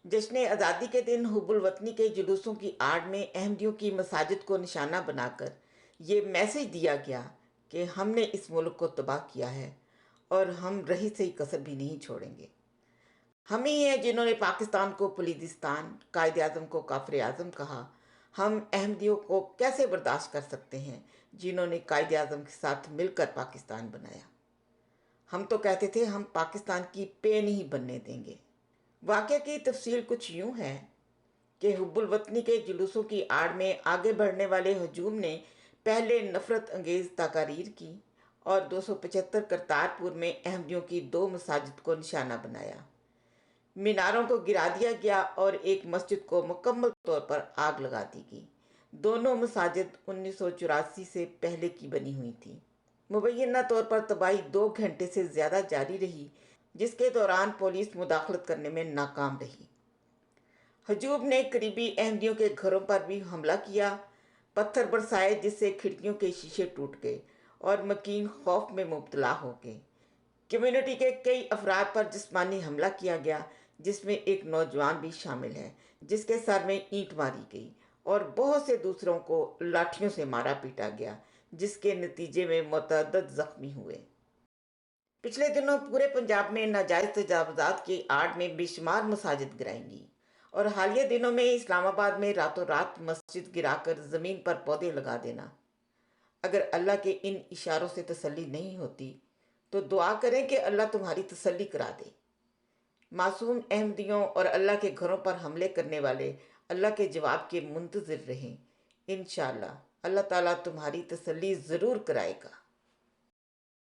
جشن آزادی کے دن حب الوطنی کے جلوسوں کی آڑ میں احمدیوں کی مساجد کو نشانہ بنا کر یہ میسج دیا گیا کہ ہم نے اس ملک کو تباہ کیا ہے اور ہم رہی سہی کسر بھی نہیں چھوڑیں گے۔ ہم ہی ہیں جنہوں نے پاکستان کو پلیدستان، قائد اعظم کو کافر اعظم کہا۔ ہم احمدیوں کو کیسے برداشت کر سکتے ہیں جنہوں نے قائد اعظم کے ساتھ مل کر پاکستان بنایا۔ ہم تو کہتے تھے ہم پاکستان کی پے نہیں بننے دیں گے۔ واقعہ کی تفصیل کچھ یوں ہے کہ حب الوطنی کے جلوسوں کی آڑ میں آگے بڑھنے والے ہجوم نے پہلے نفرت انگیز تقاریر کی اور 275 کرتارپور میں احمدیوں کی 2 مساجد کو نشانہ بنایا۔ میناروں کو گرا دیا گیا اور ایک مسجد کو مکمل طور پر آگ لگا دی گئی۔ دونوں مساجد 1984 سے پہلے کی بنی ہوئی تھی۔ مبینہ طور پر تباہی 2 گھنٹے سے زیادہ جاری رہی، جس کے دوران پولیس مداخلت کرنے میں ناکام رہی۔ ہجوم نے قریبی احمدیوں کے گھروں پر بھی حملہ کیا، پتھر برسائے جس سے کھڑکیوں کے شیشے ٹوٹ گئے اور مکین خوف میں مبتلا ہو گئے۔ کمیونٹی کے کئی افراد پر جسمانی حملہ کیا گیا، جس میں ایک نوجوان بھی شامل ہے جس کے سر میں اینٹ ماری گئی اور بہت سے دوسروں کو لاٹھیوں سے مارا پیٹا گیا، جس کے نتیجے میں متعدد زخمی ہوئے۔ پچھلے دنوں پورے پنجاب میں ناجائز تجاوزات کی آڑ میں بے شمار مساجد گرائی گئی اور حالیہ دنوں میں اسلام آباد میں راتوں رات مسجد گرا کر زمین پر پودے لگا دینا۔ اگر اللہ کے ان اشاروں سے تسلی نہیں ہوتی تو دعا کریں کہ اللہ تمہاری تسلی کرا دے۔ معصوم احمدیوں اور اللہ کے گھروں پر حملے کرنے والے اللہ کے جواب کے منتظر رہیں۔ انشاءاللہ اللہ تعالیٰ تمہاری تسلی ضرور کرائے گا۔